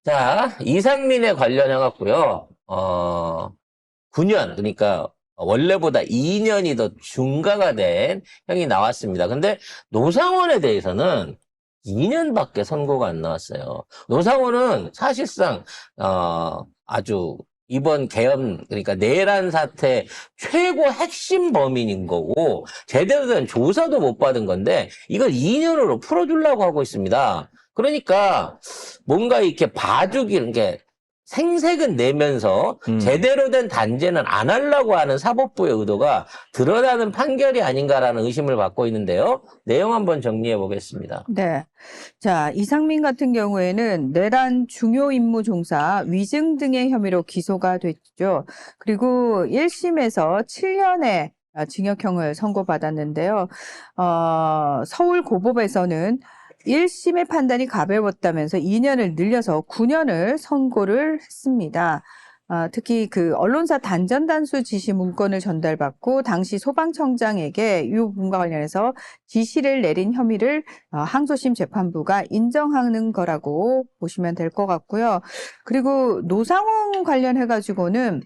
자, 이상민에 관련해갖고요, 9년, 그러니까 원래보다 2년이 더 중과가 된 형이 나왔습니다. 근데 노상원에 대해서는 2년밖에 선고가 안 나왔어요. 노상원은 사실상, 아주 이번 계엄, 그러니까 내란 사태 최고 핵심 범인인 거고, 제대로 된 조사도 못 받은 건데, 이걸 2년으로 풀어주려고 하고 있습니다. 그러니까, 뭔가 이렇게 봐주기, 이렇게 생색은 내면서 제대로 된 단죄는 안 하려고 하는 사법부의 의도가 드러나는 판결이 아닌가라는 의심을 받고 있는데요. 내용 한번 정리해 보겠습니다. 네. 자, 이상민 같은 경우에는 내란 중요 임무 종사 위증 등의 혐의로 기소가 됐죠. 그리고 1심에서 7년의 징역형을 선고받았는데요. 서울고법에서는 1심의 판단이 가벼웠다면서 2년을 늘려서 9년을 선고를 했습니다. 특히 그 언론사 단전단수 지시 문건을 전달받고 당시 소방청장에게 이 부분과 관련해서 지시를 내린 혐의를 항소심 재판부가 인정하는 거라고 보시면 될 것 같고요. 그리고 노상원 관련해가지고는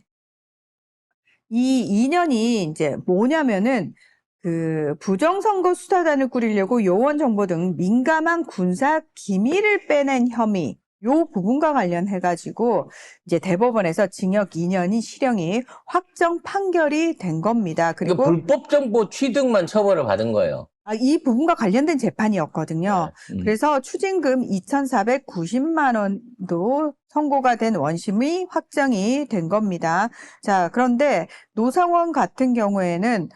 이 2년이 이제 뭐냐면은 그 부정선거 수사단을 꾸리려고 요원 정보 등 민감한 군사 기밀을 빼낸 혐의 요 부분과 관련해가지고 이제 대법원에서 징역 2년이 실형이 확정 판결이 된 겁니다. 그리고 그리고 불법 정보 취득만 처벌을 받은 거예요. 이 부분과 관련된 재판이었거든요. 네. 그래서 추징금 2,490만 원도 선고가 된 원심이 확정이 된 겁니다. 자, 그런데 노상원 같은 경우에는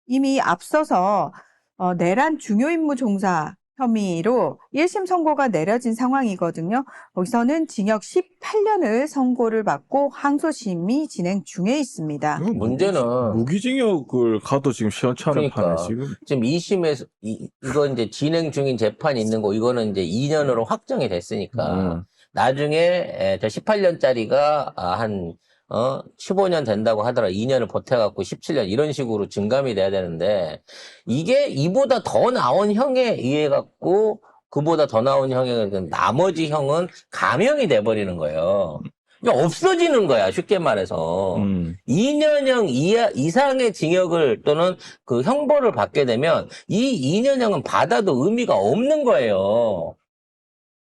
이미 앞서서 내란 중요임무 종사 혐의로 1심 선고가 내려진 상황이거든요. 거기서는 징역 18년을 선고를 받고 항소심이 진행 중에 있습니다. 문제는 무기징역을 가도 지금 시원찮은 판에 지금. 지금 2심에서 이거 이제 진행 중인 재판이 있는 거 이거는 이제 2년으로 확정이 됐으니까 나중에 저 18년짜리가 한 15년 된다고 하더라. 2년을 보태갖고 17년 이런 식으로 증감이 돼야 되는데 이게 이보다 더 나온 형에 의해갖고 그보다 더 나온 형에 나머지 형은 감형이 돼버리는 거예요. 이게 없어지는 거야, 쉽게 말해서. 2년형 이상의 징역을 또는 그 형벌을 받게 되면 이 2년형은 받아도 의미가 없는 거예요.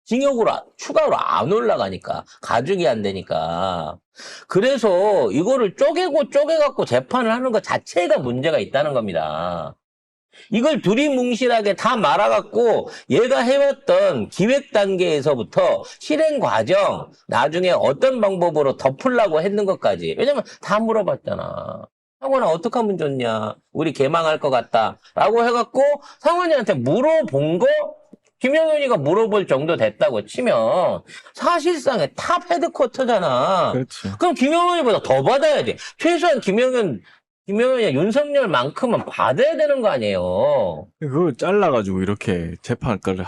징역으로 추가로 안 올라가니까 가중이 안 되니까. 그래서 이거를 쪼개갖고 재판을 하는 것 자체가 문제가 있다는 겁니다. 이걸 두리뭉실하게 다 말아갖고 얘가 해왔던 기획 단계에서부터 실행 과정, 나중에 어떤 방법으로 덮으려고 했는 것까지. 왜냐면 다 물어봤잖아. 상원아 어떻게 하면 좋냐? 우리 개망할 것 같다. 라고 해갖고 상원이한테 물어본 거 김영현이가 물어볼 정도 됐다고 치면 사실상의 탑 헤드쿼터잖아. 그렇지. 그럼 김영현이보다 더 받아야지. 최소한 김영현이 윤석열만큼은 받아야 되는 거 아니에요. 그걸 잘라가지고 이렇게 재판까지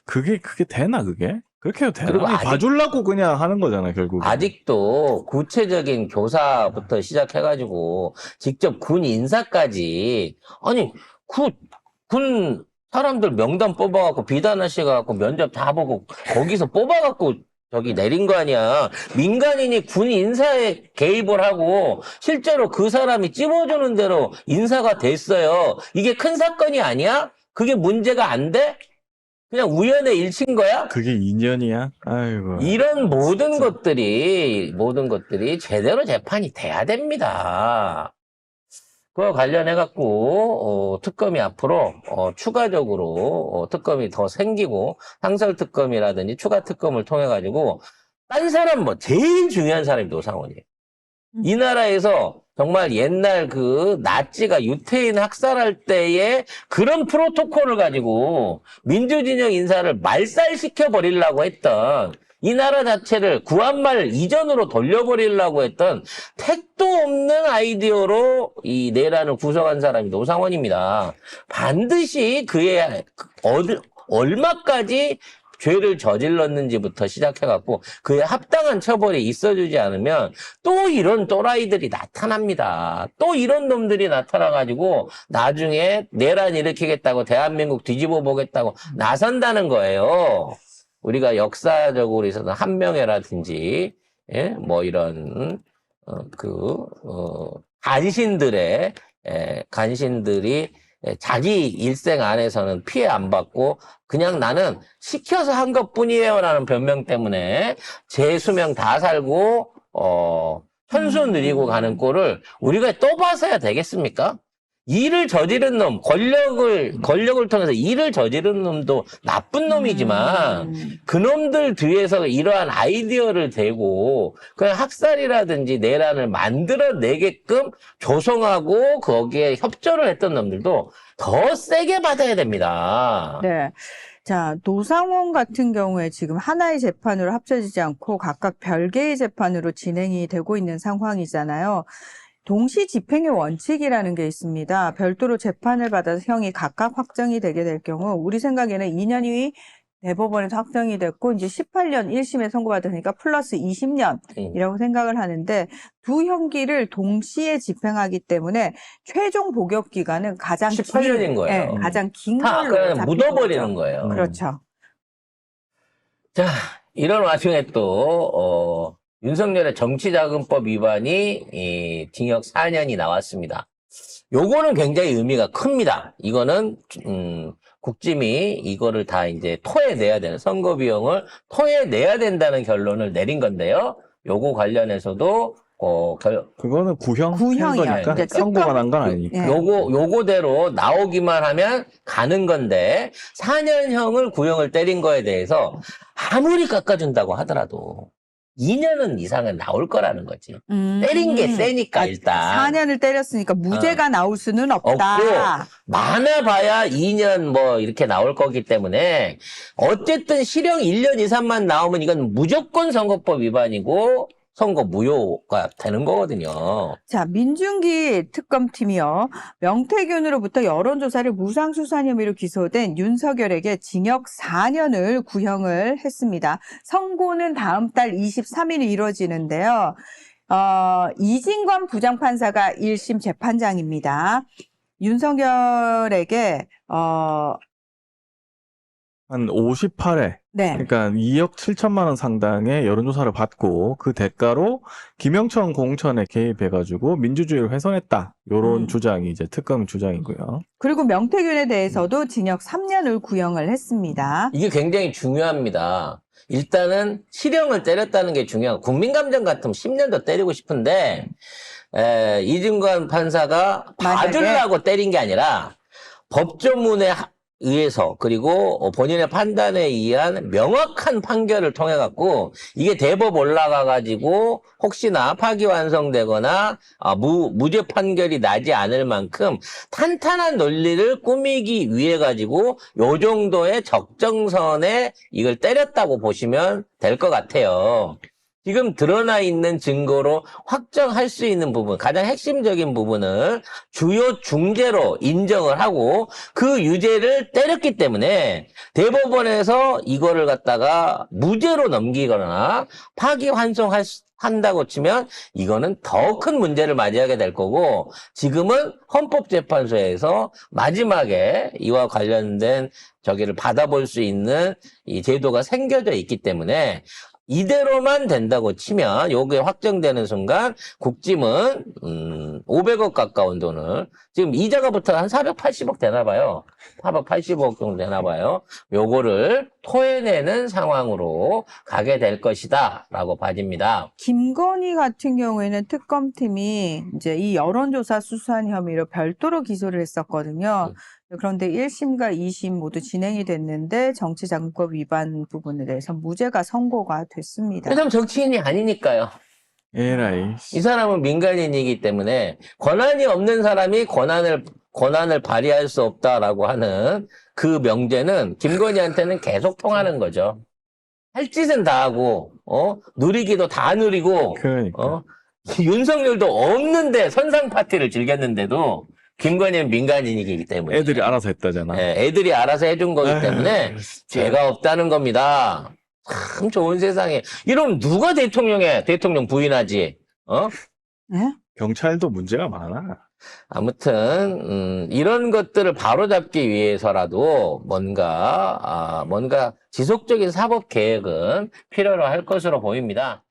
그게 되나, 그게? 그렇게 해도 되나? 그리고 봐주려고 그냥 하는 거잖아, 결국. 아직도 구체적인 교사부터 시작해가지고 직접 군 인사까지 아니 군 사람들 명단 뽑아갖고 비단아 씨가 갖고 면접 다 보고 거기서 뽑아갖고 저기 내린 거 아니야. 민간인이 군 인사에 개입을 하고 실제로 그 사람이 찝어주는 대로 인사가 됐어요. 이게 큰 사건이 아니야? 그게 문제가 안 돼? 그냥 우연의 일치인 거야? 그게 2년이야? 아이고. 이런 모든 것들이 제대로 재판이 돼야 됩니다. 그와 관련해갖고, 특검이 앞으로, 추가적으로, 특검이 더 생기고, 상설특검이라든지 추가 특검을 통해가지고, 딴 사람 제일 중요한 사람이 노상원이에요. 이 나라에서 정말 옛날 그 나치가 유태인 학살할 때의 그런 프로토콜을 가지고 민주진영 인사를 말살시켜 버리려고 했던 이 나라 자체를 구한말 이전으로 돌려버리려고 했던 택도 없는 아이디어로 이 내란을 구성한 사람이 노상원입니다. 반드시 그의 얼마까지 죄를 저질렀는지부터 시작해갖고 그에 합당한 처벌이 있어주지 않으면 또 이런 또라이들이 나타납니다. 또 이런 놈들이 나타나가지고 나중에 내란 일으키겠다고 대한민국 뒤집어 보겠다고 나선다는 거예요. 우리가 역사적으로 있어서 한명회라든지, 예, 뭐 이런, 간신들이 자기 일생 안에서는 피해 안 받고 그냥 나는 시켜서 한 것뿐이에요라는 변명 때문에 제 수명 다 살고 현수 누리고 가는 꼴을 우리가 또 봐서야 되겠습니까? 일을 저지른 놈, 권력을 통해서 일을 저지른 놈도 나쁜 놈이지만 그놈들 뒤에서 이러한 아이디어를 대고 그냥 학살이라든지 내란을 만들어내게끔 조성하고 거기에 협조를 했던 놈들도 더 세게 받아야 됩니다. 네. 자, 노상원 같은 경우에 지금 하나의 재판으로 합쳐지지 않고 각각 별개의 재판으로 진행이 되고 있는 상황이잖아요. 동시 집행의 원칙이라는 게 있습니다. 별도로 재판을 받아서 형이 각각 확정이 되게 될 경우 우리 생각에는 2년이 대법원에서 확정이 됐고 이제 18년 1심에 선고받으니까 플러스 20년이라고 생각을 하는데 두 형기를 동시에 집행하기 때문에 최종 복역 기간은 가장 18년인 거예요. 네, 가장 긴 다 걸로 그냥 잡힌 묻어버리는 거죠. 거예요. 그렇죠. 자, 이런 와중에 또 윤석열의 정치자금법 위반이 징역 4년이 나왔습니다. 요거는 굉장히 의미가 큽니다. 이거는 국짐이 이거를 다 이제 토해내야 되는 선거 비용을 토해내야 된다는 결론을 내린 건데요. 요거 관련해서도 그거는 구형인 구형이요. 거니까 이제 선고가 난 건 아니니까. 예. 요거대로 나오기만 하면 가는 건데 4년형을 구형을 때린 거에 대해서 아무리 깎아준다고 하더라도 2년은 이상은 나올 거라는 거지. 때린 게 세니까 일단. 4년을 때렸으니까 무죄가 나올 수는 없다. 없고 많아봐야 2년 뭐 이렇게 나올 거기 때문에 어쨌든 실형 1년 이상만 나오면 이건 무조건 선거법 위반이고 선거 무효가 되는 거거든요. 자, 민중기 특검팀이요. 명태균으로부터 여론조사를 무상수산 혐의로 기소된 윤석열에게 징역 4년을 구형을 했습니다. 선고는 다음 달 23일에 이루어지는데요. 이진관 부장판사가 1심 재판장입니다. 윤석열에게 한 58회, 네. 그러니까 2억 7천만 원 상당의 여론조사를 받고 그 대가로 김영천 공천에 개입해가지고 민주주의를 훼손했다. 요런 주장이 이제 특검 주장이고요. 그리고 명태균에 대해서도 징역 3년을 구형을 했습니다. 이게 굉장히 중요합니다. 일단은 실형을 때렸다는 게 중요하고 국민감정 같으면 10년 더 때리고 싶은데 이진관 판사가 봐주려고 때린 게 아니라 법조문에 의해서 그리고 본인의 판단에 의한 명확한 판결을 통해 갖고 이게 대법 올라가 가지고 혹시나 파기환송되거나 무죄 판결이 나지 않을 만큼 탄탄한 논리를 꾸미기 위해 가지고 요 정도의 적정선에 이걸 때렸다고 보시면 될 것 같아요. 지금 드러나 있는 증거로 확정할 수 있는 부분, 가장 핵심적인 부분을 주요 중죄로 인정을 하고 그 유죄를 때렸기 때문에 대법원에서 이거를 갖다가 무죄로 넘기거나 파기환송한다고 치면 이거는 더 큰 문제를 맞이하게 될 거고 지금은 헌법재판소에서 마지막에 이와 관련된 저기를 받아볼 수 있는 이 제도가 생겨져 있기 때문에 이대로만 된다고 치면 요게 확정되는 순간 국짐은 500억 가까운 돈을 지금 이자가부터 한 480억 되나 봐요. 480억 정도 되나 봐요. 요거를 토해내는 상황으로 가게 될 것이다 라고 봐집니다. 김건희 같은 경우에는 특검팀이 이제 이 여론조사 수사한 혐의로 별도로 기소를 했었거든요. 그런데 1심과 2심 모두 진행이 됐는데 정치자금법 위반 부분에 대해서 무죄가 선고가 됐습니다. 왜냐면 정치인이 아니니까요. 에라이. 이 사람은 민간인이기 때문에 권한이 없는 사람이 권한을 발휘할 수 없다라고 하는 그 명제는 김건희한테는 계속 통하는 거죠. 할 짓은 다 하고, 누리기도 다 누리고, 그러니까. 윤석열도 없는데 선상 파티를 즐겼는데도 김건희는 민간인이기 때문에. 애들이 알아서 했다잖아. 네, 애들이 알아서 해준 거기 때문에 죄가 없다는 겁니다. 참 좋은 세상에. 이러면 누가 대통령 부인하지? 네? 경찰도 문제가 많아. 아무튼 이런 것들을 바로잡기 위해서라도 뭔가 지속적인 사법 개혁은 필요로 할 것으로 보입니다.